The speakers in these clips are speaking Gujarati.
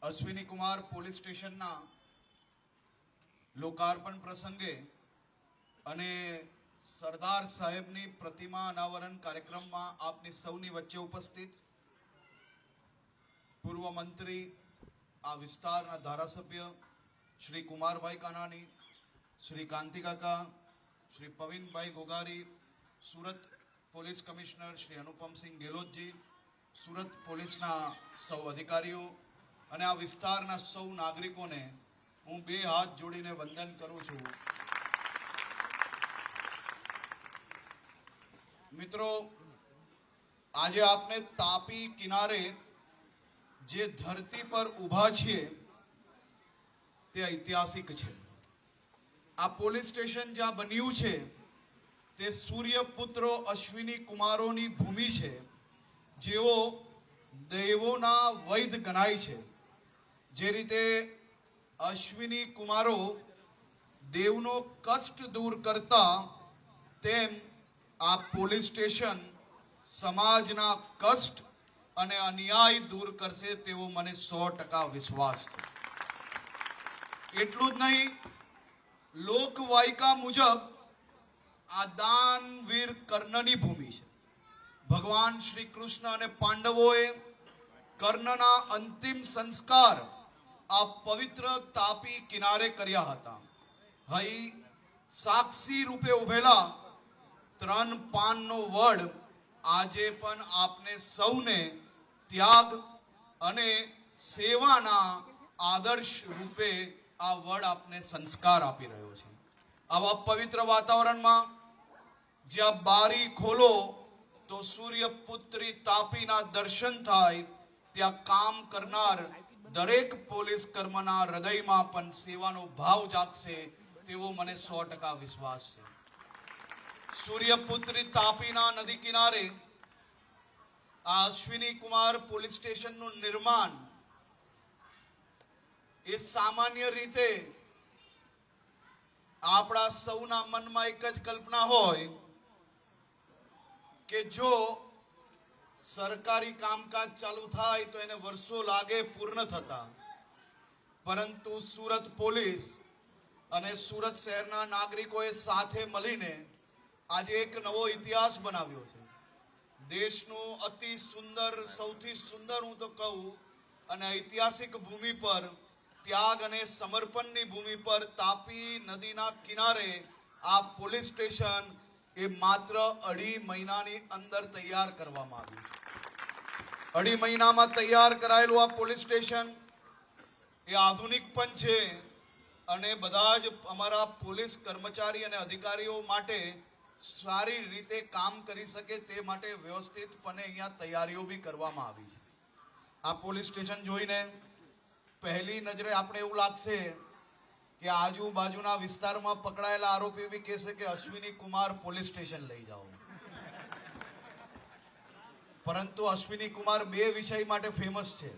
અશ્વિની કુમાર પોલીસ સ્ટેશનના લોકાર્પણ પ્રસંગે અને સરદાર સાહેબની પ્રતિમા અનાવરણ કાર્યક્રમમાં આપની સૌની વચ્ચે ઉપસ્થિત પૂર્વ મંત્રી, આ વિસ્તારના ધારાસભ્ય શ્રી કુમારભાઈ કાનાણી, શ્રી કાંતિકાકા, શ્રી પવિનભાઈ ગોગારી, સુરત પોલીસ કમિશનર શ્રી અનુપમસિંહ ગેહલોતજી, સુરત પોલીસના સૌ અધિકારીઓ અને આ વિસ્તારના સૌ નાગરિકોને હું બે હાથ જોડીને વંદન કરું છું। મિત્રો, આજે આપને તાપી કિનારે જે ધરતી પર ઊભા છીએ તે ઐતિહાસિક છે। આ પોલીસ સ્ટેશન જ્યાં બન્યું છે તે સૂર્યપુત્રો અશ્વિની કુમારોની ભૂમિ છે, જેઓ દેવોના વૈદ્ય ગણાય છે। જે રીતે અશ્વિની કુમારો દેવનો કષ્ટ દૂર કરતા, તેમ આ પોલીસ સ્ટેશન સમાજના કષ્ટ અને અન્યાય દૂર કરશે તેવો મને 100% વિશ્વાસ છે। એટલું જ નહીં, લોકવાયકા મુજબ આ દાનવીર કર્ણની ભૂમિ છે। ભગવાન શ્રી કૃષ્ણ અને પાંડવોએ કર્ણના અંતિમ સંસ્કાર આ પવિત્ર તાપી કિનારે કર્યા હતા। અહીં સાક્ષી રૂપે ઉભેલા 3 પાનનો વડ આજે પણ આપને સૌને ત્યાગ અને સેવાના આદર્શ રૂપે આ વડ આપને સંસ્કાર આપી રહ્યો છે। આવા પવિત્ર વાતાવરણમાં જ્યાં બારી ખોલો તો સૂર્યપુત્રી તાપીના દર્શન થાય, ત્યાં કામ કરનાર દરેક પોલીસ કર્મના હૃદયમાં પણ સેવાનો ભાવ જાગશે તેવો મને 100% વિશ્વાસ છે। સૂર્યપુત્રી તાપીના નદી કિનારે આ અશ્વિની કુમાર પોલીસ સ્ટેશનનું નિર્માણ એ સામાન્ય રીતે આપણા સૌના મનમાં એક જ કલ્પના હોય કે જો સરકારી કામકાજ ચાલુ થાય તો એને વર્ષો લાગે પૂર્ણ થતા, પરંતુ સુરત પોલીસ અને સુરત શહેરના નાગરિકોએ સાથે મળીને આજે એક નવો ઇતિહાસ બનાવ્યો છે। દેશનું અતિ સુંદર, સૌથી સુંદર હું તો કહું, અને ઐતિહાસિક ભૂમિ પર, ત્યાગ અને સમર્પણની ભૂમિ પર તાપી નદીના કિનારે આ પોલીસ સ્ટેશન એ માત્ર 2.5 મહિનાની અંદર તૈયાર કરવામાં આવ્યું છે। 2.5 મહિનામાં તૈયાર કરાયેલું આ પોલીસ સ્ટેશન એ આધુનિક પણ છે અને બધા જ અમારા પોલીસ કર્મચારી અને અધિકારીઓ માટે સારી રીતે કામ કરી શકે તે માટે વ્યવસ્થિતપણે અહીંયા તૈયારીઓ બી કરવામાં આવી છે। આ પોલીસ સ્ટેશન જોઈને પહેલી નજરે આપણે એવું લાગશે કે આજુબાજુના વિસ્તારમાં પકડાયેલા આરોપી બી કહેશે કે અશ્વિની કુમાર પોલીસ સ્ટેશન લઈ જાઓ, પરંતુ અશ્વિની કુમાર 2 વિષય માટે ફેમસ છે,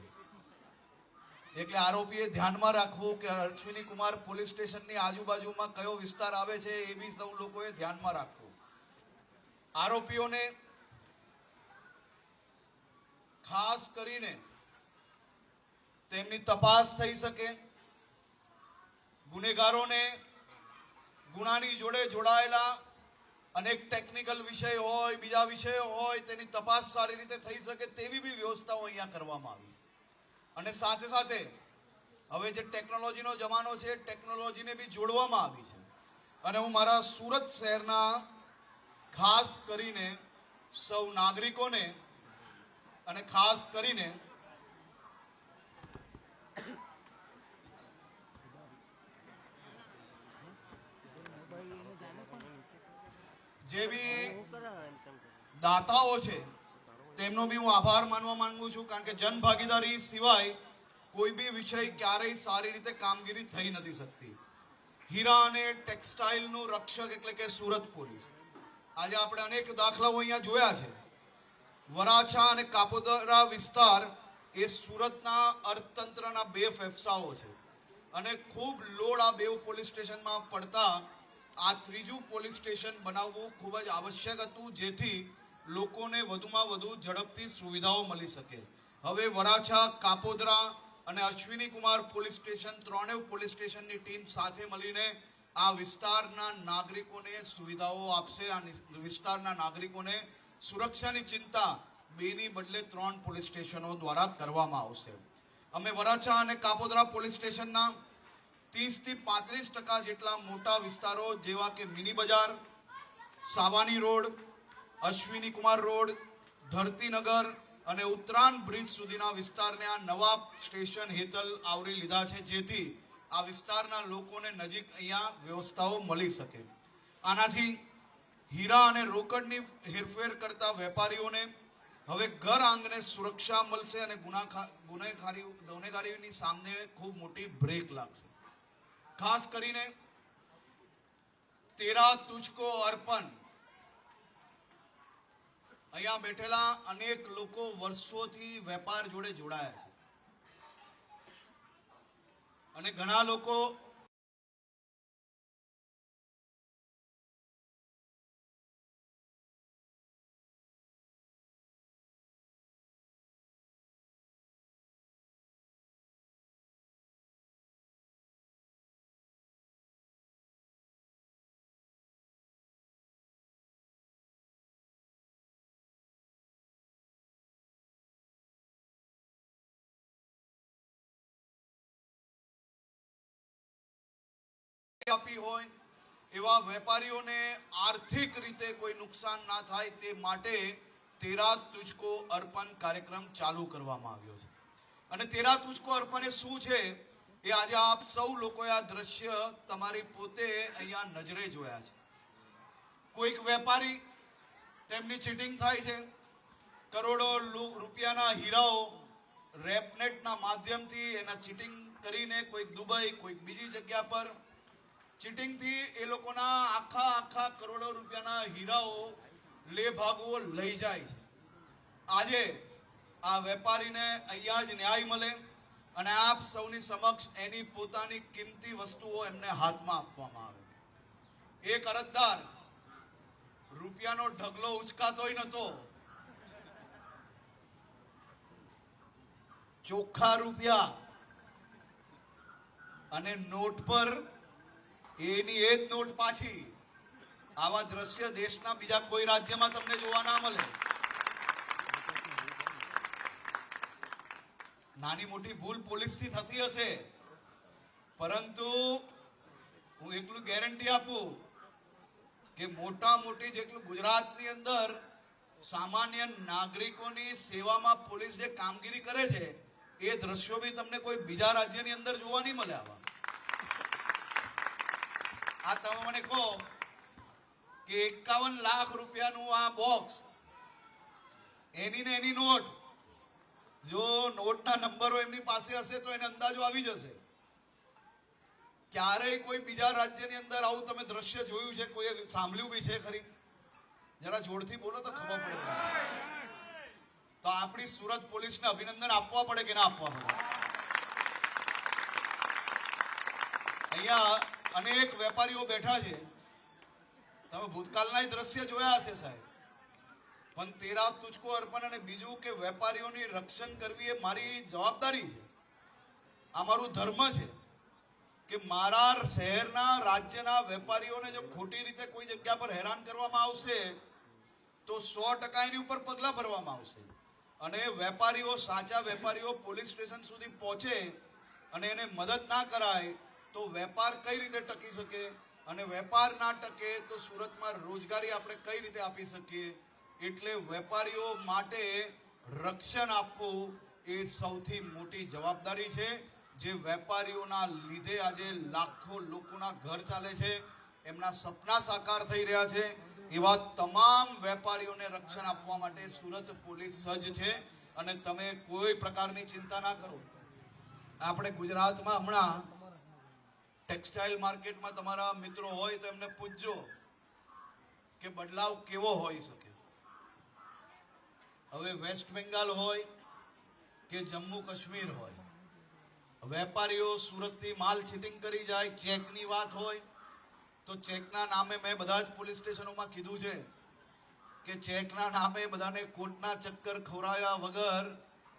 એટલે આરોપીએ ધ્યાનમાં રાખવું કે અશ્વિની કુમાર પોલીસ સ્ટેશનની આજુબાજુમાં કયો વિસ્તાર આવે છે એ બી સૌ લોકોએ ધ્યાનમાં રાખવું। આરોપીઓને ખાસ કરીને તેમની તપાસ થઈ શકે, ગુનેગારોને ગુનાની જોડે જોડાયેલા અનેક ટેકનિકલ વિષય હોય, બીજા વિષયો હોય, તેની તપાસ સારી રીતે થઈ શકે તેવી બી વ્યવસ્થાઓ અહીંયા કરવામાં આવી છે। અને સાથે સાથે હવે જે ટેકનોલોજીનો જમાનો છે, ટેકનોલોજીને બી જોડવામાં આવી છે। અને હું મારા સુરત શહેરના ખાસ કરીને સૌ નાગરિકોને અને ખાસ કરીને જે બી દાતાઓ છે તેમનો બી હું આભાર માનવા માંગુ છું, કારણ કે જનભાગીદારી સિવાય કોઈ બી વિષય ક્યારેય સારી રીતે કામગીરી થઈ નથી શકતી। હીરા અને ટેક્સટાઇલનું રક્ષક એટલે કે સુરત પોલીસ, આજે આપણે અનેક દાખલાઓ અહીંયા જોયા છે। વરાછા અને કાપોદ્રા વિસ્તાર એ સુરતના અર્થતંત્રના 2 ફેફસાઓ છે અને ખૂબ લોડ આ 2 પોલીસ સ્ટેશનમાં પડતા આ 3જું પોલીસ સ્ટેશન બનાવવું ખૂબ જ આવશ્યક હતું, જેથી લોકોને વધુમાં વધુ ઝડપથી સુવિધાઓ મળી શકે। હવે વરાછા, કાપોદ્રા અને અશ્વિની કુમાર પોલીસ સ્ટેશન, ત્રણેય પોલીસ સ્ટેશનની ટીમ સાથે મળીને આ વિસ્તારના નાગરિકોને સુવિધાઓ આપશે. આ વિસ્તારના નાગરિકોને સુરક્ષાની ચિંતા બેની બદલે 3 પોલીસ સ્ટેશનો દ્વારા કરવામાં આવશે. અમે વરાછા અને કાપોદ્રા પોલીસ સ્ટેશનના 30 થી 35% જેટલા મોટા વિસ્તારો જેવા કે મિની બજાર, સાવાની રોડ, અશ્વિની કુમાર રોડ, ધરતીનગર અને ઉત્તરાયણ બ્રિજ સુધીના વિસ્તારને આ નવા સ્ટેશન હેઠળ આવરી લીધા છે, જેથી આ વિસ્તારના લોકોને નજીક અહીંયા વ્યવસ્થાઓ મળી શકે. આનાથી હીરા અને રોકડની હેરફેર કરતા વેપારીઓને હવે ઘર આંગણે સુરક્ષા મળશે અને ગુનેગારીની સામે ખૂબ મોટી બ્રેક લાગશે. ખાસ કરીને તેરા તુજકો અર્પણ, અહીંયા બેઠેલા અનેક લોકો વર્ષોથી વેપાર જોડે જોડાયા છે અને ઘણા લોકો આપી હોય એવા વેપારીઓને આર્થિક રીતે કોઈ નુકસાન ના થાય તે માટે તેરા તુજકો અર્પણ કાર્યક્રમ ચાલુ કરવામાં આવ્યો છે. અને તેરા તુજકો અર્પણ એ શું છે એ આજે આપ સૌ લોકોએ આ દ્રશ્ય તમારી પોતે અહીંયા નજરે જોયા છે. કોઈક વેપારી તેમની ચીટિંગ થાય છે, કરોડો રૂપિયાના હીરાઓ રેપનેટના માધ્યમથી એના ચીટિંગ કરીને કોઈક દુબઈ, કોઈક બીજી જગ્યા પર ચીટિંગથી એ લોકોના આખા કરોડો રૂપિયાના હીરાઓ લેભાગુઓ લઈ જાય છે. આજે આ વેપારીને અહીંયા જ ન્યાય મળે અને આપ સૌની સમક્ષ એની પોતાની કિંમતી વસ્તુઓ એમને હાથમાં આપવામાં આવે. એક અરજદાર રૂપિયાનો ઢગલો ઉચકાતોય નતો, ચોખ્ખા રૂપિયા અને નોટ પર એની એ જ નોટ પાછી. આવા દ્રશ્ય દેશના બીજા કોઈ રાજ્યમાં તમને જોવા ના મળે. નાની મોટી ભૂલ પોલીસથી થતી હશે, પરંતુ હું એટલું ગેરંટી આપું કે મોટી જેટલું ગુજરાતની અંદર સામાન્ય નાગરિકોની સેવામાં પોલીસ જે કામગીરી કરે છે એ દ્રશ્યો બી તમને કોઈ બીજા રાજ્યની અંદર જોવા નહીં મળે. આ તમે મને કહો કે 51 લાખ રૂપિયાનું આ બોક્સ, એની ને એની નોટ, જો નોટના નંબરો એમની પાસે હશે તો એને અંદાજો આવી જશે. ક્યારેય કોઈ બીજા રાજ્યની અંદર આવું તમે દ્રશ્ય જોયું છે? કોઈ સાંભળ્યું બી છે ખરી? જરા જોરથી બોલો તો ખબર પડે. તો આપણી સુરત પોલીસને અભિનંદન આપવા પડે કે ના આપવા પડે? અહીંયા અનેક વેપારીઓ બેઠા છે, તમે ભૂતકાળના દ્રશ્ય જોયા હશે સાહેબ, પણ તેરા તુજકો અર્પણ અને બીજું કે વેપારીઓની રક્ષણ કરવી એ મારી જવાબદારી છે, આ મારું ધર્મ છે કે મારા શહેરના, રાજ્યના વેપારીઓને જો ખોટી રીતે કોઈ જગ્યા પર હેરાન કરવામાં આવશે તો 100% એની ઉપર પગલાં ભરવામાં આવશે. અને વેપારીઓ, સાચા વેપારીઓ પોલીસ સ્ટેશન સુધી પહોંચે અને એને મદદ ના કરાય તો વેપાર કઈ રીતે ટકી શકે? અને વેપાર ના ટકે તો સુરતમાં રોજગારી આપણે કઈ રીતે આપી શકીએ? એટલે વેપારીઓ માટે રક્ષણ આપવું એ સૌથી મોટી જવાબદારી છે. જે વેપારીઓના લીધે આજે લાખો લોકોના ઘર ચાલે છે, એમના સપના સાકાર થઈ રહ્યા છે, એવા તમામ વેપારીઓને રક્ષણ આપવા માટે સુરત પોલીસ સજ્જ છે. અને તમે કોઈ પ્રકારની ચિંતા ના કરો. આપણે ગુજરાતમાં હમણાં ટેક્સટાઇલ માર્કેટમાં તમારા મિત્રો હોય તો એમને પૂછજો કે બદલાવ કેવો હોઈ શકે. હવે વેસ્ટ બેંગાલ હોય કે જમ્મુ કાશ્મીર હોય, વેપારીઓ સુરતથી માલ ચીટિંગ કરી જાય. ચેકની વાત હોય તો ચેકના નામે મેં બધા જ પોલીસ સ્ટેશનોમાં કીધું છે કે ચેકના નામે બધાને કોર્ટના ચક્કર ખવડાવ્યા વગર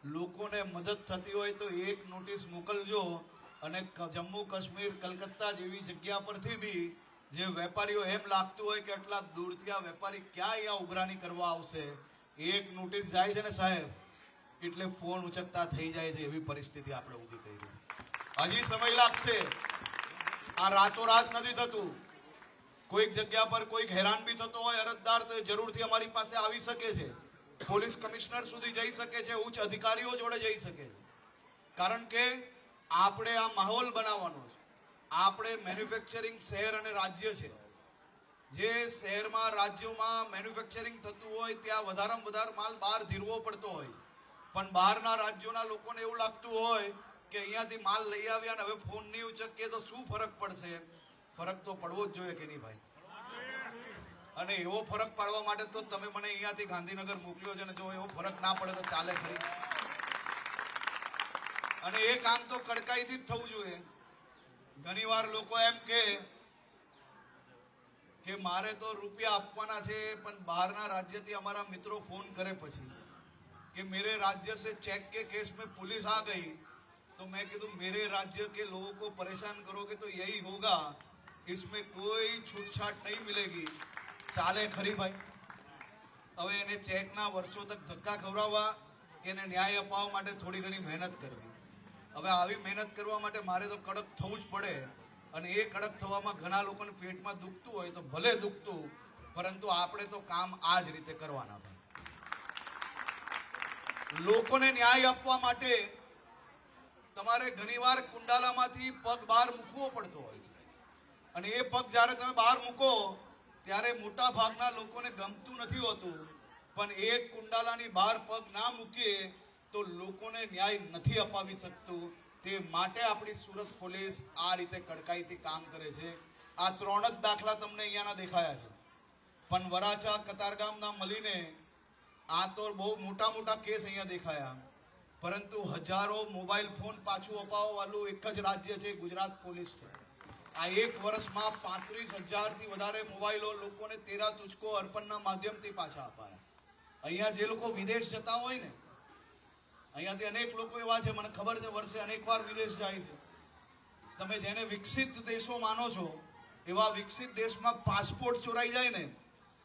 લોકોને મદદ થતી હોય તો એક નોટિસ મોકલજો અને જમ્મુ કાશ્મીર કલકત્તા જેવી જગ્યા પરથી બી જે વેપારીઓ એમ લાગતું હોય કે આટલા દૂરથી આ વેપારી ક્યાં અહીંયા ઉઘરાણી કરવા આવશે, એક નોટિસ જાય છે ને સાહેબ એટલે ફોન ઉચકતા થઈ જાય છે, એવી પરિસ્થિતિ આપણે ઊભી કરી છે. હજી સમય લાગશે, આ રાતોરાત નથી થતું. કોઈક જગ્યા પર કોઈક હેરાન બી થતો હોય અરજદાર તો જરૂરથી અમારી પાસે આવી શકે છે, પોલીસ કમિશનર સુધી જઈ શકે છે, ઉચ્ચ અધિકારીઓ જોડે જઈ શકે છે. કારણ કે આપણે આ માહોલ બનાવવાનો છે. આપણે મેન્યુફેક્ચરિંગ શહેર અને રાજ્ય છે. જે શહેરમાં રાજ્યોમાં મેન્યુફેક્ચરિંગ થતું હોય ત્યાં વધારેમાં વધારે માલ બહાર ધીરવો પડતો હોય, પણ બહારના રાજ્યોના લોકોને એવું લાગતું હોય કે અહીંયાથી માલ લઈ આવ્યા ને હવે ફોન નહીં ઉચકીએ તો શું ફરક પડશે. ફરક તો પડવો જ જોઈએ કે નહીં ભાઈ? અને એવો ફરક પાડવા માટે તો તમે મને અહીંયાથી ગાંધીનગર મોકલ્યો છે ને, જો એવો ફરક ના પડે તો ચાલે ખરી. અને એ કામ તો કડકાઈથી જ થવું જોઈએ. ઘણીવાર લોકો એમ કે મારે તો રૂપિયા આપવાના છે, પણ બહારના રાજ્યથી અમારા મિત્રો ફોન કરે પછી कि मेरे राज्य से चेक के केस में पुलिस आ गई, तो मैं कीधु मेरे राज्य के लोगों को परेशान करोगे तो यही होगा, इसमें कोई छूटछाट नहीं मिलेगी. चाले खरी भाई? હવે એને ચેકના વર્ષો તક ધક્કા ખવડાવવા કે એને ન્યાય અપાવવા માટે થોડી ઘણી મહેનત કરવી. હવે આવી મહેનત કરવા માટે મારે તો કડક થવું જ પડે, અને એ કડક થવામાં ઘણા લોકોને પેટમાં દુખતું હોય તો ભલે દુખતું, પરંતુ આપણે તો કામ આ જ રીતે કરવાના. લોકોને ન્યાય આપવા માટે તમારે ઘણીવાર કુંડાલામાંથી પગ બહાર મૂકવો પડતો હોય, અને એ પગ જ્યારે તમે બહાર મૂકો ત્યારે મોટા ભાગના લોકોને ગમતું નથી હોતું. પણ એક કુંડાલાની બહાર પગ ના મૂકીએ તો લોકોને ન્યાય નથી અપાવી શકતું. તે માટે આપણી સુરત પોલીસ આ રીતે કડકાઈથી કામ કરે છે. આ 3 જ દાખલા તમને અહીંયાના દેખાયા છે, પણ વરાછા કતારગામના મળીને આ તો બહુ મોટા મોટા કેસ અહીંયા દેખાયા. પરંતુ હજારો મોબાઈલ ફોન પાછું અપાવવા વાળું એક જ રાજ્ય છે, ગુજરાત પોલીસ છે. આ એક વર્ષમાં 35,000થી વધારે મોબાઈલો લોકોને તેરા તુજકો અર્પણના માધ્યમથી પાછા અપાયા. અહીંયા જે લોકો વિદેશ જતા હોય ને, અહીંયાથી અનેક લોકો એવા છે, મને ખબર છે, વર્ષે અનેકવાર વિદેશ જાય છે. તમે જેને વિકસિત દેશો માનો છો, એવા વિકસિત દેશમાં પાસપોર્ટ ચોરાઈ જાય ને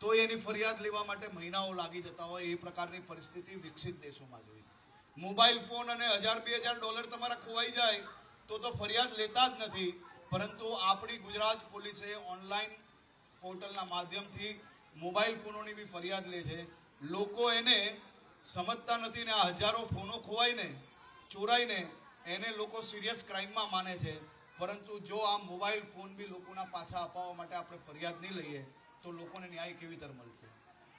તો એની ફરિયાદ લેવા માટે મહિનાઓ લાગી જતા હોય. એ પ્રકારની પરિસ્થિતિ વિકસિત દેશોમાં જોઈ છે. મોબાઈલ ફોન અને $1000-2,000 તમારા ખોવાઈ જાય તો ફરિયાદ લેતા જ નથી. પરંતુ આપણી ગુજરાત પોલીસે ઓનલાઈન પોર્ટલના માધ્યમથી મોબાઈલ ફોનોની બી ફરિયાદ લે છે. લોકો એને સમજતા નથી ને આ હજારો ફોનો ખોવાઈને ચોરાઈને એને લોકો સિરિયસ ક્રાઇમમાં માને છે. પરંતુ જો આ મોબાઈલ ફોન બી લોકોના પાછા અપાવવા માટે આપણે ફરિયાદ નહીં લઈએ તો લોકોને ન્યાય કેવી રીતે મળશે?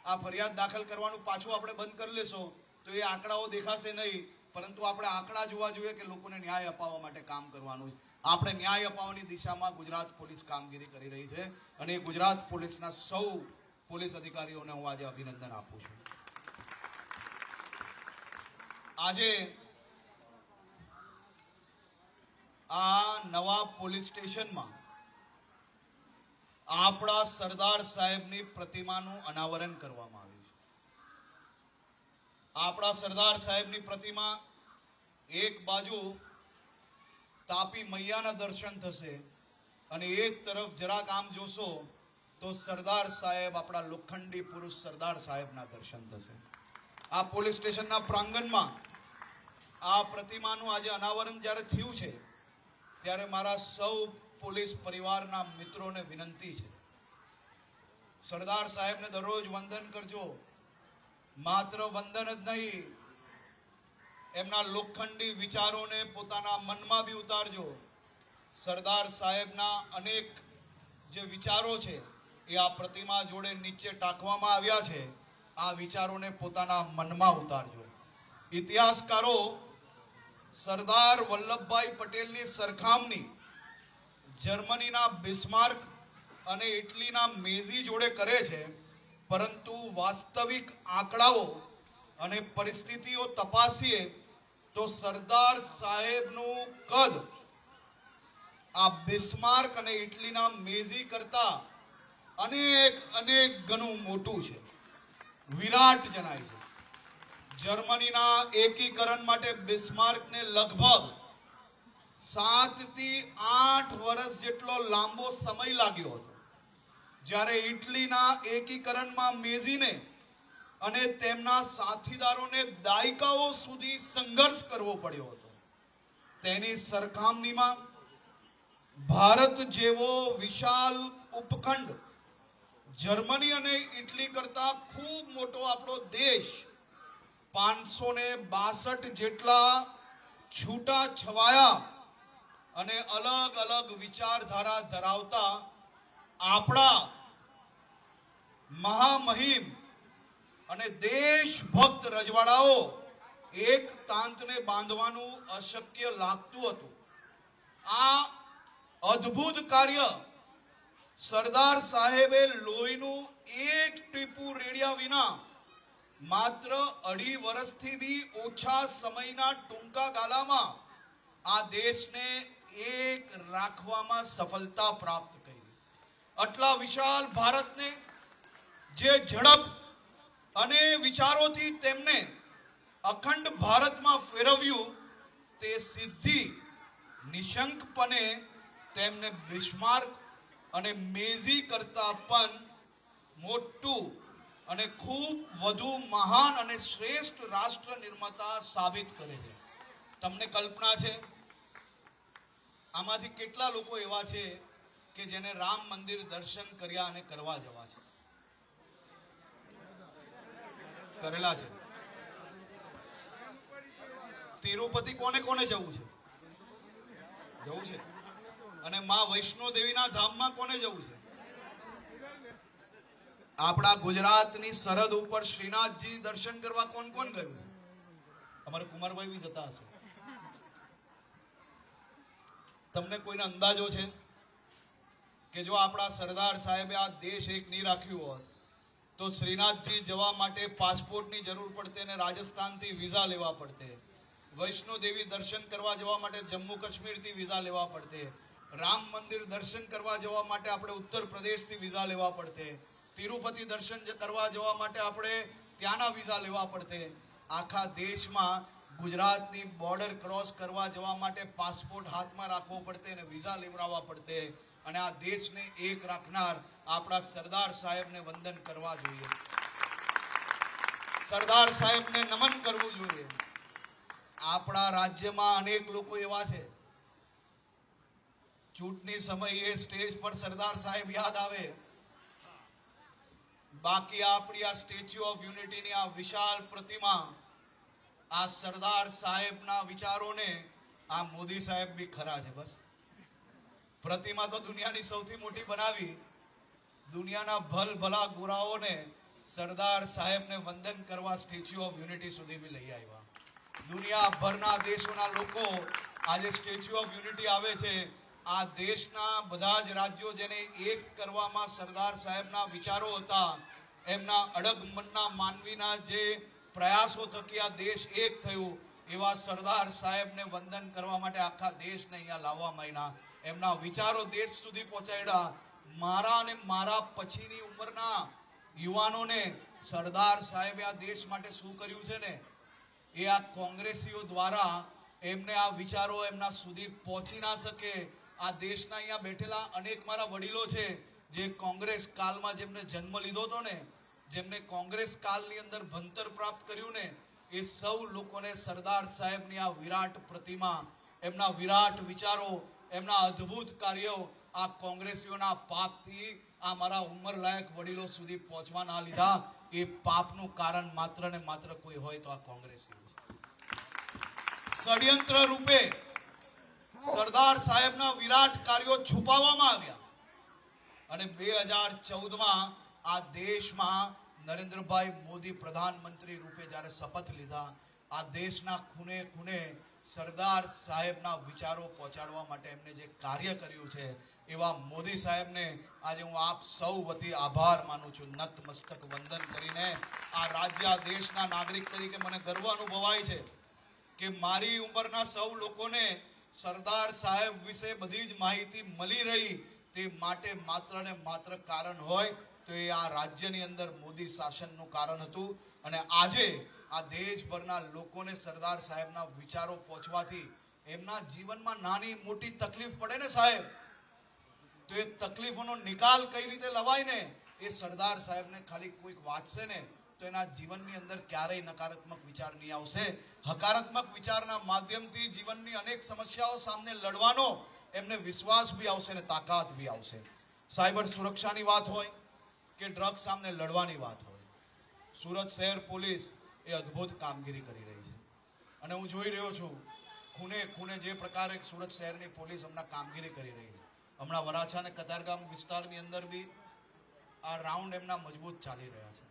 આ ફરિયાદ દાખલ કરવાનું પાછું આપણે બંધ કરી લેશો તો એ આંકડાઓ દેખાશે નહીં, પરંતુ આપણે આંકડા જોવા જોઈએ કે લોકોને ન્યાય અપાવવા માટે કામ કરવાનું. આપણે ન્યાય અપાવવાની દિશામાં ગુજરાત પોલીસ કામગીરી કરી રહી છે, અને ગુજરાત પોલીસના સૌ પોલીસ અધિકારીઓને હું આજે અભિનંદન આપું છું. આજે આ નવા પોલીસ સ્ટેશનમાં આપણા સરદાર સાહેબની પ્રતિમાનું અનાવરણ કરવામાં આવ્યું છે. આપણા સરદાર સાહેબની પ્રતિમા એક બાજુ તાપી મૈયાના દર્શન થશે, અને એક તરફ જરાક આમ જોશો તો સરદાર સાહેબ, આપણા લોખંડી પુરુષ સરદાર સાહેબના દર્શન થશે. આ પોલીસ સ્ટેશનના પ્રાંગણમાં આ પ્રતિમાનું આજે અનાવરણ જ્યારે થયું છે ત્યારે મારા સૌ પોલીસ પરિવારના મિત્રોને વિનંતી છે, સરદાર સાહેબને દરરોજ વંદન કરજો. માત્ર વંદન જ નહીં, એમના લોખંડી વિચારોને પોતાના મનમાં બી ઉતારજો. સરદાર સાહેબના અનેક જે વિચારો છે એ આ પ્રતિમા જોડે નીચે ટાંકવામાં આવ્યા છે. આ વિચારોને પોતાના મનમાં ઉતારજો. ઇતિહાસકારો સરદાર વલ્લભભાઈ પટેલની સરખામણી જર્મનીના બિસ્માર્ક અને ઇટલીના મેઝી જોડે કરે છે, પરંતુ વાસ્તવિક આંકડાઓ અને પરિસ્થિતિઓ તપાસીએ તો સરદાર સાહેબનું કદ આ બિસ્માર્ક અને ઇટલીના મેઝી કરતા અનેક ગણું મોટું છે, વિરાટ જણાય છે. જર્મનીના એકીકરણ માટે બિસ્માર્કને લગભગ 7 થી 8 વર્ષ જેટલો લાંબો સમય લાગ્યો હતો, જ્યારે ઇટલીના એકીકરણમાં મેઝીને અને તેમના સાથીદારોને દાયકાઓ સુધી સંઘર્ષ કરવો પડ્યો હતો. તેની સરખામણીમાં ભારત જેવો વિશાળ ઉપખંડ જર્મની અને ઇટલી કરતા ખૂબ મોટો આપણો દેશ 562 જેટલા છૂટા છવાયા અને અલગ અલગ વિચારધારા ધરાવતા આપણા મહામહિમ અને દેશભક્ત રજવાડાઓ એક તાંતને બાંધવાનું અશક્ય લાગતું હતું. આ અદ્ભુત કાર્ય સરદાર સાહેબે લોહીનું એક ટીપું રેડ્યા વિના માત્ર 2.5 વર્ષથી બી ઓછા સમયના ટૂંકા ગાળામાં આ દેશને એક રાખવામાં સફળતા પ્રાપ્ત કરી. આટલા વિશાળ ભારતને જે ઝડપ અને વિચારોથી તેમને અખંડ ભારતમાં ફેરવ્યું, તે સિદ્ધિ નિશંકપણે તેમને બિસ્માર્ક અને મેઝી કરતા પણ મોટું અને ખૂબ વધુ મહાન અને શ્રેષ્ઠ રાષ્ટ્ર નિર્માતા સાબિત કરે છે. તમને કલ્પના છે આમાંથી કેટલા લોકો એવા છે કે જેને રામ મંદિર દર્શન કર્યા અને કરવા જવા છે? કરેલા છે. તિરુપતિ કોને કોને જવું છે? જવું છે. અને માં વૈષ્ણો દેવીના ધામમાં કોને જવું છે? આપણા ગુજરાતની સરહદ ઉપર શ્રીનાથજી દર્શન કરવા કોણ કોણ ગયું છે? અમારે કુમારભાઈ બી જતા હશે. તમને કોઈનો અંદાજો છે કે જો આપણા સરદાર સાહેબે આ દેશ એક નહીં રાખ્યું હોત તો શ્રીનાથજી જવા માટે પાસપોર્ટની જરૂર પડતે અને રાજસ્થાનથી વિઝા લેવા પડતે, વૈષ્ણો દેવી દર્શન કરવા જવા માટે જમ્મુ કાશ્મીરથી વિઝા લેવા પડતે, રામ મંદિર દર્શન કરવા જવા માટે આપણે ઉત્તર પ્રદેશથી વિઝા લેવા પડતે, તિરુપતિ દર્શન કરવા જવા માટે આપણે ત્યાંના વિઝા લેવા પડતે. આખા દેશમાં ગુજરાતની બોર્ડર ક્રોસ કરવા જવા માટે પાસપોર્ટ હાથમાં રાખવો પડતે અને વિઝા લેવડાવવા પડતે. અને આ દેશને એક રાખનાર આપણા સરદાર સાહેબને વંદન કરવા જોઈએ, સરદાર સાહેબને નમન કરવું જોઈએ. આપણા રાજ્યમાં અનેક લોકો એવા છે, ચૂંટણી સમયે સ્ટેજ પર સરદાર સાહેબ યાદ આવે, બાકી આપણી આ સ્ટેચ્યુ ઓફ યુનિટીની આ વિશાળ પ્રતિમા આ સરદાર સાહેબના વિચારોને આ મોદી સાહેબ બી ખરા છે. બસ પ્રતિમા તો દુનિયાની સૌથી મોટી બનાવી, દુનિયાના ભલભલા ગોરાઓને સરદાર સાહેબને વંદન કરવા સ્ટેચ્યુ ઓફ યુનિટી સુધી બી લઈ આવ્યા. દુનિયાભરના દેશોના લોકો આજે સ્ટેચ્યુ ઓફ યુનિટી આવે છે. આ દેશના બધા જ રાજ્યો જેને એક કરવામાં સરદાર સાહેબના વિચારો હતા, એમના અડગ મનના માનવીના જે પ્રયાસો થકી આ દેશ એક થયું, એવા સરદાર સાહેબને વંદન કરવા માટે આખા દેશને અહીંયા લાવવામાં આવ્યા. એમના વિચારો દેશ સુધી પહોંચાડ્યા. મારા અને મારા પછીની ઉંમરના યુવાનોને સરદાર સાહેબે આ દેશ માટે શું કર્યું છે ને, એ આ કોંગ્રેસીઓ દ્વારા એમને આ વિચારો એમના સુધી પહોંચી ના શકે. આ દેશના અહીંયા બેઠેલા અનેક મારા વડીલો છે જે કોંગ્રેસ કાળમાં જેમને જન્મ લીધો હતો ને, જેમને કોંગ્રેસ કાળની અંદર ભણતર પ્રાપ્ત કર્યું ને, એ સૌ લોકોને સરદાર સાહેબની આ વિરાટ પ્રતિમા, એમના વિરાટ વિચારો, એમના અદ્ભુત કાર્યો આ કોંગ્રેસીઓના પાપથી આ મારા ઉંમરલાયક વડીલો સુધી પહોંચવા ના લીધા. એ પાપનું કારણ માત્ર ને માત્ર કોઈ હોય તો આ કોંગ્રેસીઓ છે. ષડયંત્ર રૂપે સરદાર સાહેબના વિરાટ કાર્યો છુપાવવામાં આવ્યા અને 2014માં આ દેશમાં નરેન્દ્રભાઈ મોદી પ્રધાનમંત્રી રૂપે જ્યારે શપથ લીધા, આ દેશના ખૂણે ખૂણે સરદાર સાહેબના વિચારો પહોંચાડવા માટે એમને જે કાર્ય કર્યું છે, એવા મોદી સાહેબને આજે હું આપ સૌ વતી આભાર માનું છું. નતમસ્તક વંદન કરીને આ રાજ્ય દેશના નાગરિક તરીકે મને ગર્વ અનુભવાય છે કે મારી ઉંમરના સૌ લોકોને સરદાર સાહેબ વિશે બધી જ માહિતી મળી રહી. તે માટે માત્ર ને માત્ર કારણ હોય તો એ આ રાજ્યની અંદર મોદી શાસનનું કારણ હતું. અને આજે આ દેશભરના લોકોને સરદાર સાહેબના વિચારો પહોંચવાથી એમના જીવનમાં નાની મોટી તકલીફ પડે ને સાહેબ, તો એ તકલીફોનો નિકાલ કઈ રીતે લવાય ને એ સરદાર સાહેબને ખાલી કોઈક વાંચશે ને તો એના જીવનની અંદર ક્યારેય નકારાત્મક વિચાર નહીં આવશે. હકારાત્મક વિચારના માધ્યમથી જીવનની અનેક સમસ્યાઓ સામે લડવાનો એમને વિશ્વાસ બી આવશે ને તાકાત બી આવશે. સાયબર સુરક્ષાની વાત હોય કે ડ્રગ્સ સામે લડવાની વાત હોય, સુરત શહેર પોલીસ એ અદ્ભુત કામગીરી કરી રહી છે. અને હું જોઈ રહ્યો છું ખૂણે ખૂણે જે પ્રકારે સુરત શહેરની પોલીસ હમણાં કામગીરી કરી રહી છે. હમણાં વરાછા અને કતારગામ વિસ્તારની અંદર બી આ રાઉન્ડ એમના મજબૂત ચાલી રહ્યા છે.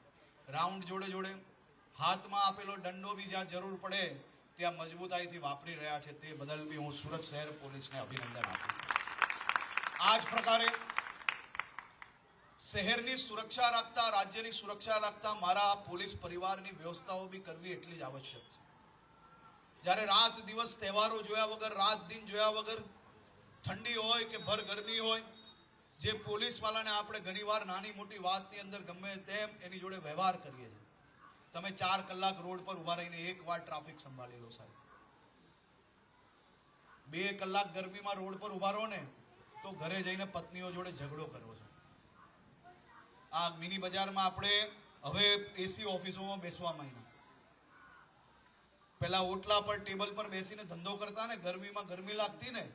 રાઉન્ડ જોડે જોડે હાથમાં આપેલો દંડો બી જ્યાં જરૂર પડે ત્યાં મજબૂતાઈથી વાપરી રહ્યા છે. તે બદલ બી હું સુરત શહેર પોલીસને અભિનંદન આપું. આ જ પ્રકારે શહેરની સુરક્ષા રાખતા, રાજ્યની સુરક્ષા રાખતા મારા પોલીસ પરિવારની વ્યવસ્થાઓ બી કરવી એટલી જ આવશ્યક છે. જ્યારે રાત દિવસ તહેવારો જોયા વગર, રાત દિન જોયા વગર, ઠંડી હોય કે ભર ગરમી હોય, જે પોલીસ વાળાને આપણે ઘણીવાર નાની મોટી વાતની અંદર ગમે તેમ એની જોડે વ્યવહાર કરીએ છીએ. તમે 4 કલાક રોડ પર ઉભા રહીને એક વાર ટ્રાફિક સંભાળી લો સાહેબ. 2 કલાક ગરમીમાં રોડ પર ઉભા રહો ને તો ઘરે જઈને પત્નીઓ જોડે ઝઘડો કરવો છે. આ મિની બજારમાં આપણે હવે એસી ઓફિસોમાં બેસવા માંડ્યા. પેલા ઓટલા પર ટેબલ પર બેસીને ધંધો કરતા ને, ગરમીમાં ગરમી લાગતી ને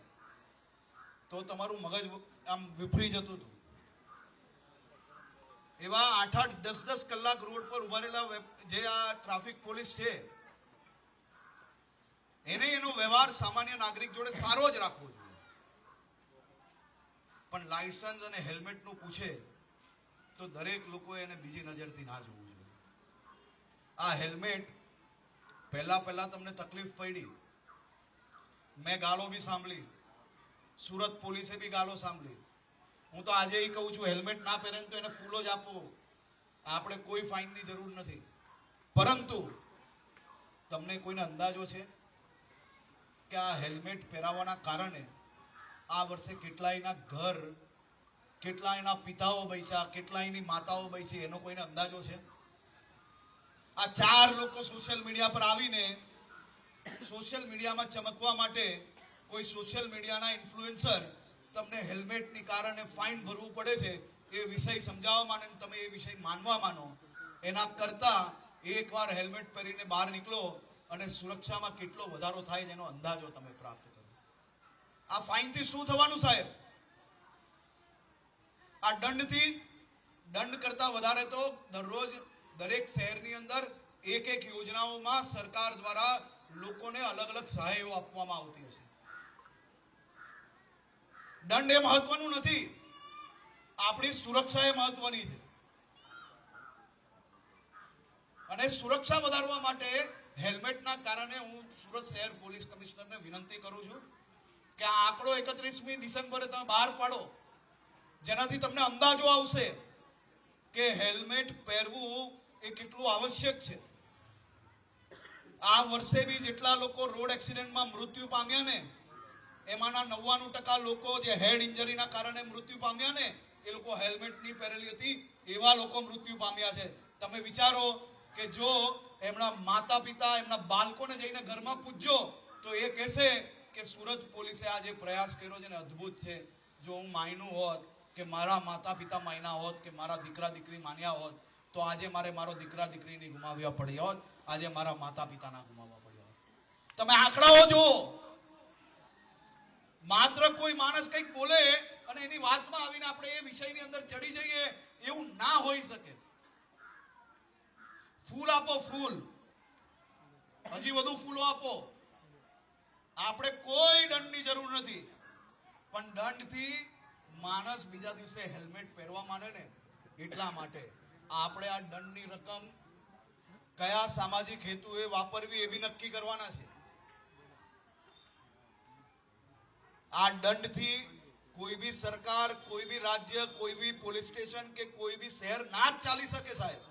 તો તમારું મગજ આમ વિફરી જતું હતું. એવા 8-8, 10-10 કલાક રોડ પર ઉભા રહેલા જે આ ટ્રાફિક પોલીસ છે એને એનો વ્યવહાર સામાન્ય નાગરિક જોડે સારો જ રાખવો જોઈએ. પણ લાયસન્સ અને હેલ્મેટ નું પૂછે તો દરેક લોકો એને બીજી નજરથી ના જોવું જોઈએ. આ હેલ્મેટ પહેલા તમને તકલીફ પડી, મેં ગાળો બી સાંભળી, સુરત પોલીસે બી ગાળો સાંભળી. હું તો આજે કહું છું હેલ્મેટ ના પહેરે તો એને ફૂલો જ આપો, આપણે કોઈ ફાઇનની જરૂર નથી. પરંતુ તમને કોઈને અંદાજો છે કે આ હેલ્મેટ પહેરાવવાના કારણે આ વર્ષે કેટલાયના ઘર, કેટલાયના પિતાઓ બચ્યા, કેટલાયની માતાઓ બચી, એનો કોઈને અંદાજો છે? આ 4 લોકો સોશિયલ મીડિયા પર આવીને સોશિયલ મીડિયામાં ચમકવા માટે કોઈ સોશિયલ મીડિયાના ઇન્ફ્લુએન્સર તમને હેલ્મેટની કારણે ફાઇન ભરવું પડે છે એ વિષય સમજાવવા માંડે, તમે એ વિષય માનવા માંડો, એના કરતા એકવાર હેલ્મેટ પહેરીને બહાર નીકળો અને સુરક્ષામાં કેટલો વધારો થાય એનો અંદાજો તમે પ્રાપ્ત કરો. આ ફાઇનથી શું થવાનું સાહેબ? આ દંડ કરતા વધારે તો દરરોજ દરેક શહેરની અંદર એક યોજનાઓમાં સરકાર દ્વારા લોકોને અલગ અલગ સહાયો આપવામાં આવતી હશે. દંડ એ મહત્વનું નથી, આપણી સુરક્ષા એ મહત્વની છે. અને સુરક્ષા વધારવા માટે હેલ્મેટના કારણે હું સુરત શહેર પોલીસ કમિશનરને વિનંતી કરું છું કે આ આંકડો 31મી ડિસેમ્બરે તમે બહાર પાડો, જેનાથી તમને અંદાજો આવશે કે હેલ્મેટ પહેરવું એ કેટલું આવશ્યક છે. આ વર્ષે બી જેટલા લોકો રોડ એક્સિડન્ટમાં મૃત્યુ પામ્યા ને એમાંના 99% લોકો જે હેડ ઇન્જરીના કારણે મૃત્યુ પામ્યા ને એ લોકો હેલ્મેટ નહીં પહેરેલી હતી એવા લોકો મૃત્યુ પામ્યા છે. તમે વિચારો કે જો એમના માતા પિતા એમના બાળકોને જઈને ઘરમાં પૂછજો તો એ કહેશે કે સુરત પોલીસે આ જે પ્રયાસ કર્યો છે ને અદ્ભુત છે. જો હું માયનું હોત કે મારા માતા પિતા માયના હોત કે મારા દીકરા દીકરી માન્યા હોત તો આજે મારે મારો દીકરા દીકરીની ગુમાવ્યા પડી હોત, આજે મારા માતા પિતાના ગુમાવવા પડ્યા હોત. તમે આંકડાઓ જુઓ, માત્ર કોઈ માણસ કંઈક બોલે અને એની વાતમાં આવીને આપણે એ વિષયની અંદર ચડી જઈએ એવું ના હોઈ શકે. ફૂલ આપો, ફૂલ, હજી વધુ ફૂલો આપો. આપણે કોઈ દંડની જરૂર નથી, પણ દંડથી માણસ બીજા દિવસે હેલ્મેટ પહેરવા માંડે ને એટલા માટે આપણે આ દંડની રકમ કયા સામાજિક હેતુએ વાપરવી એ બી નક્કી કરવાના છે. આ દંડથી કોઈ બી સરકાર, કોઈ બી રાજ્ય, કોઈ બી પોલીસ સ્ટેશન કે કોઈ બી શહેર ના જ ચાલી શકે સાહેબ.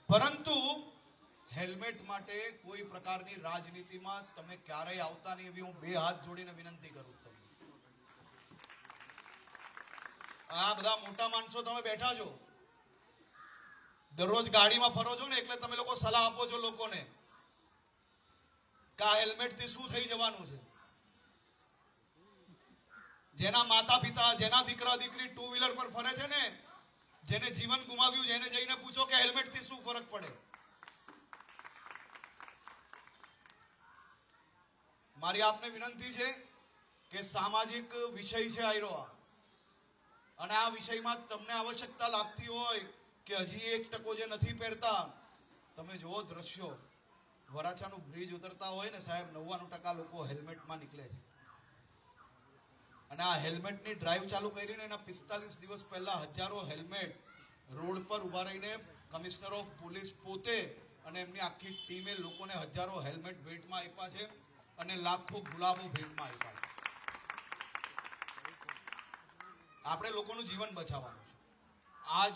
પરંતુ હેલ્મેટ માટે કોઈ પ્રકારની રાજનીતિમાં તમે ક્યારેય આવતા નહીં એવી હું 2 હાથ જોડીને વિનંતી કરું છું. આ બધા મોટા માણસો તમે બેઠા છો, દરરોજ ગાડીમાં ફરો છો ને એટલે તમે લોકો સલાહ આપો છો લોકોને કે આ હેલ્મેટથી શું થઈ જવાનું છે. જેના માતા પિતા, જેના દીકરા દીકરી ટુ વ્હીલર પર ફરે છે ને, જેને જીવન ગુમાવ્યું, જેને જઈને પૂછો કે હેલ્મેટથી શું ફરક પડે. મારી આપને વિનંતી છે કે સામાજિક વિષય છે આયરો આ, અને આ વિષયમાં તમને આવશ્યકતા લાગતી હોય કે હજી 1% જે નથી પહેરતા, તમે જુઓ દ્રશ્યો, વરાછાનું બ્રિજ ઉતરતા હોય ને સાહેબ, 99% લોકો હેલ્મેટમાં નીકળે છે. અને આ હેલ્મેટની ડ્રાઈવ ચાલુ કરીને એના 45 દિવસ પહેલા હજારો હેલ્મેટ રોડ પર ઉભા રહીને કમિશનર ઓફ પોલીસ પોતે અને એમની આખી ટીમે લોકોને હજારો હેલ્મેટ ભેટમાં આપ્યા છે અને લાખો ગુલાબો ભેટમાં આપ્યા છે. આપણે લોકોનું જીવન બચાવવાનું છે. આજ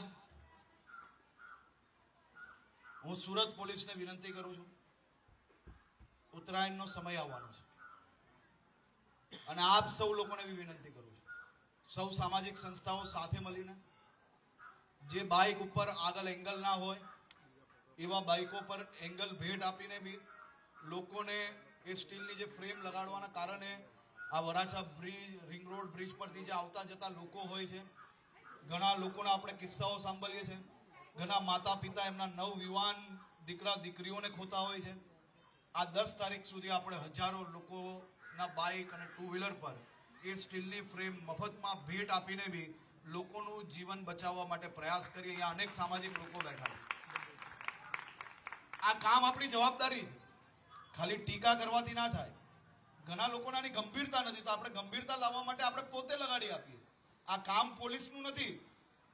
હું સુરત પોલીસને વિનંતી કરું છું, ઉત્તરાયણનો સમય આવવાનો છે અને આપ સૌ લોકોને બી વિનંતી કરું છું, સૌ સામાજિક સંસ્થાઓ સાથે મળીને જે બાઇક ઉપર આગળ એંગલ ના હોય એવા બાઇકો પર એંગલ ભેટ આપીને બી લોકોને એ સ્ટીલની જે ફ્રેમ લગાડવાના કારણે આ Varachha bridge, ring road bridge પરથી જે આવતા જતા લોકો હોય છે, ઘણા લોકોના આપણે કિસ્સાઓ સાંભળીએ છીએ, ઘણા માતા પિતા એમના નવયુવાન દીકરા દીકરીઓને ખોતા હોય છે. આ 10 તારીખ સુધી આપણે હજારો લોકોના બાઇક અને ટુ વ્હીલર પર એ સ્ટીલની ફ્રેમ મફતમાં ભેટ આપીને બી લોકોનું જીવન બચાવવા માટે પ્રયાસ કરીએ. અહીંયા અનેક સામાજિક લોકો બેઠા છે. આ કામ આપણી જવાબદારી છે, ખાલી ટીકા કરવાથી ના થાય. ઘણા લોકોનાની ગંભીરતા નથી, તો આપણે ગંભીરતા લાવવા માટે આપણે પોતે લગાડી આપીએ. આ કામ પોલીસનું નથી,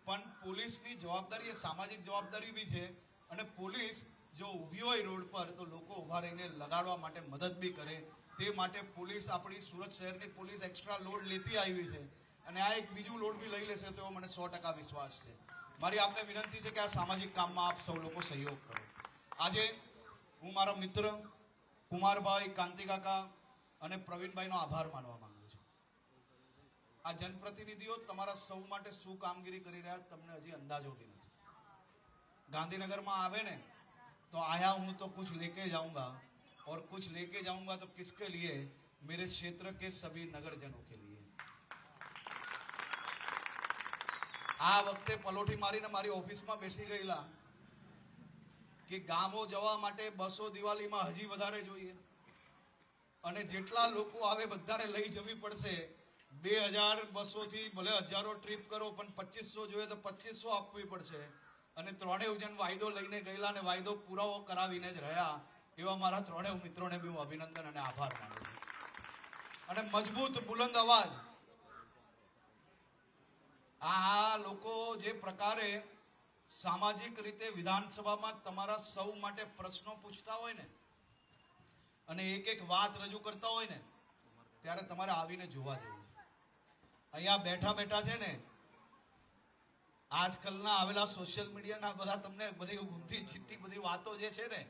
પણ પોલીસની જવાબદારી એ સામાજિક જવાબદારી બી છે. અને પોલીસ જો ઊભી હોય રોડ પર તો લોકો ઊભા રહીને લગાડવા માટે મદદ બી કરે. તે માટે પોલીસ, આપણી સુરત શહેરની પોલીસ એક્સ્ટ્રા લોડ લેતી આવી છે અને આ એક બીજું લોડ બી લઈ લેશે, તો મને 100% વિશ્વાસ છે. મારી આપને વિનંતી છે કે આ સામાજિક કામમાં આપ સૌ લોકો સહયોગ કરો. આજે હું મારા મિત્ર કુમારભાઈ, કાંતિકાકા અને પ્રવીણભાઈનો આભાર માનવા માંગુ છું. આ જનપ્રતિનિધિઓ તમારા સૌ માટે શું કામગીરી કરી રહ્યા તમને હજી અંદાજો બી નથી. ગાંધીનગરમાં આવે ને તો આયા हूं तो कुछ लेके जाऊंगा और कुछ लेके जाऊंगा तो किसके लिए, मेरे क्षेत्र के सभी नगरजनों के लिए. આ વખતે પલોઠી મારીને મારી ઓફિસમાં બેસી ગયેલા કે ગામો જવા માટે બસો દિવાળીમાં હજી વધારે જોઈએ અને જેટલા લોકો આવે બધાને લઈ જવી પડશે. 2200 થી ભલે હજારો ટ્રીપ કરો પણ 2500 જોઈએ તો 2500 આપવી પડશે. અને ત્રણેય જણ વાયદો લઈને ગયેલા અને વાયદો પુરાવો કરાવીને જ રહ્યા. એવા મારા ત્રણેય મિત્રોને બી હું અભિનંદન અને આભાર માનું છું. અને મજબૂત બુલંદ અવાજ, આ લોકો જે પ્રકારે સામાજિક રીતે વિધાનસભામાં તમારા સૌ માટે પ્રશ્નો પૂછતા હોય ને અને એક એક વાત રજૂ કરતા હોય ને, ત્યારે તમારે આવીને જોવા જેવું. અહીંયા બેઠા બેઠા છે ને, આજકાલના આવેલા સોશિયલ મીડિયાના બધા તમને બધી ઊંધી ચીટી બધી વાતો જે છે ને,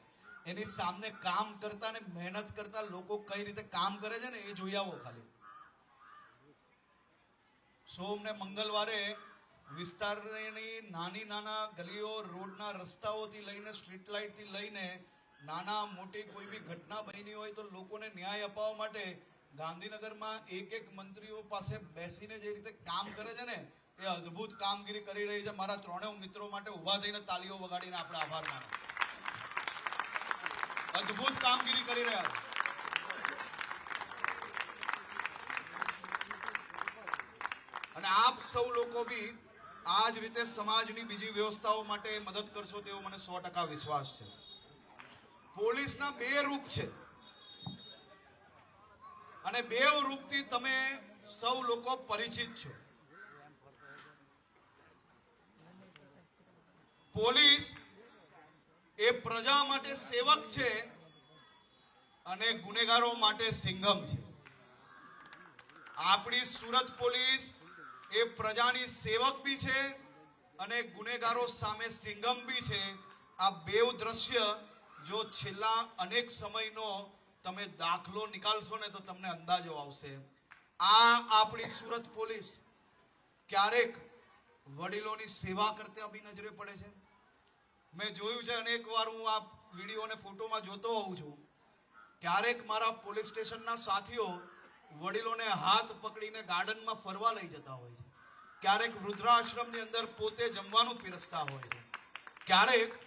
એની સામે કામ કરતા ને મહેનત કરતા લોકો કઈ રીતે કામ કરે છે ને એ જોઈ આવો ખાલી. સોમ ને મંગળવારે વિસ્તારની નાની નાના ગલીઓ, રોડના રસ્તાઓથી લઈને સ્ટ્રીટ લાઇટથી લઈને નાના મોટી કોઈ બી ઘટના બની હોય તો લોકોને ન્યાય અપાવવા માટે ગાંધીનગરમાં એક એક મંત્રીઓ પાસે બેસીને જે રીતે કામ કરે છે ને, એ અદ્ભુત કામગીરી કરી રહી છે. મારા ત્રણેય મિત્રો માટે ઉભા થઈને તાલીઓ વગાડીને આપણે આભાર માનો. અદ્ભુત કામગીરી કરી રહ્યા છે. અને આપ સૌ લોકો બી આ જ રીતે સમાજની બીજી વ્યવસ્થાઓ માટે મદદ કરશો તેવો મને 100% વિશ્વાસ છે. પોલીસના 2 રૂપ છે અને 2 રૂપથી તમે સૌ લોકો પરિચિત છો. પોલીસ એ પ્રજા માટે સેવક છે અને ગુનેગારો માટે સિંઘમ છે. આપણી સુરત પોલીસ એ પ્રજાની સેવક બી છે અને ગુનેગારો સામે સિંઘમ બી છે. આ 2 દ્રશ્ય જો છેલ્લા અનેક સમયનો તમે દાખલો નિકાલશો ને તો તમને અંદાજો આવશે. આ આપણી સુરત પોલીસ ક્યારેક વડીલોની સેવા કરતા બી નજરે પડે છે, મેં જોયું છે અનેક વાર, હું આ વિડીયો અને ફોટોમાં જોતો હોઉં છું, ક્યારેક મારા પોલીસ સ્ટેશનના સાથીઓ વડીલોને હાથ પકડીને ગાર્ડનમાં ફરવા લઈ જતા હોય છે, ક્યારેક વૃદ્ધાશ્રમની અંદર પોતે જમવાનું પીરસતા હોય છે, ક્યારેક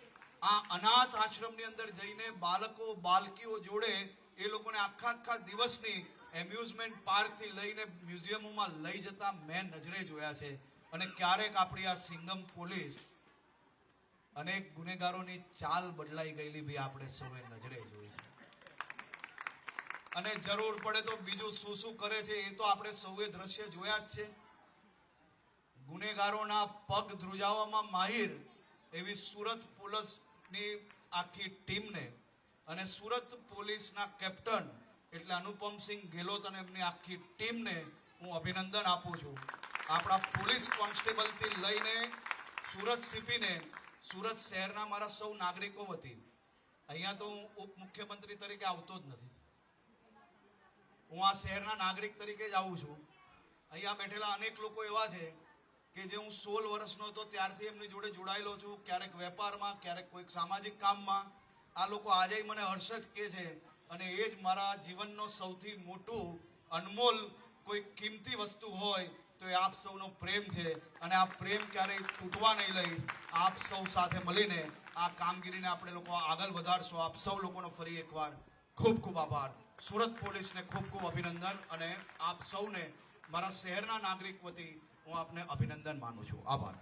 આ અનાથ આશ્રમની અંદર જઈને બાળકો બાળકીઓ જોડે એ લોકોને આખા દિવસની એમ્યુઝમેન્ટ પાર્કથી લઈને મ્યુઝિયમોમાં લઈ જતા મેં નજરે જોયા છે. અને ક્યારેક આપણી આ સિંઘમ પોલીસ અનેક ગુનેગારોની ચાલ બદલાઈ ગયેલી બી આપણે સૌએ નજરે જોઈ છે. અને જરૂર પડે તો બીજું શું કરે છે એ તો આપણે સૌએ દ્રશ્ય જોયા જ છે. ગુનેગારોના પગ ધ્રુજાવવામાં માહિર એવી સુરત પોલીસની આખી ટીમને અને સુરત પોલીસના કેપ્ટન એટલે અનુપમસિંહ ગેહલોત અને એમની આખી ટીમને હું અભિનંદન આપું છું. આપણા પોલીસ કોન્સ્ટેબલથી લઈને સુરત સીપીને સુરત શહેરના મારા સૌ નાગરિકો વતી અહીંયા તો હું ઉપમુખ્યમંત્રી તરીકે આવતો જ નથી, હું આ શહેરના નાગરિક તરીકે જ આવું છું. અહીંયા બેઠેલા અનેક લોકો એવા છે કે જે હું 16 વર્ષનો હતો ત્યારથી એમની જોડે જોડાયેલો છું, ક્યારેક વેપારમાં, ક્યારેક કોઈક સામાજિક કામમાં. આ લોકો આજે મને હર્ષદ કહે છે અને એ જ મારા જીવનનો સૌથી મોટું અનમોલ કોઈ કિંમતી વસ્તુ હોય તો એ આપ સૌનો પ્રેમ છે. અને આ પ્રેમ ક્યારેય તૂટવા નહીં લઈ. આપ સૌ સાથે મળીને આ કામગીરીને આપણે લોકો આગળ વધારશો. આપ સૌ લોકોનો ફરી એકવાર ખૂબ ખૂબ આભાર. સુરત પોલીસને ખૂબ અભિનંદન અને આપ સૌને મારા શહેરના નાગરિક વતી હું આપને અભિનંદન માનું છું. આભાર.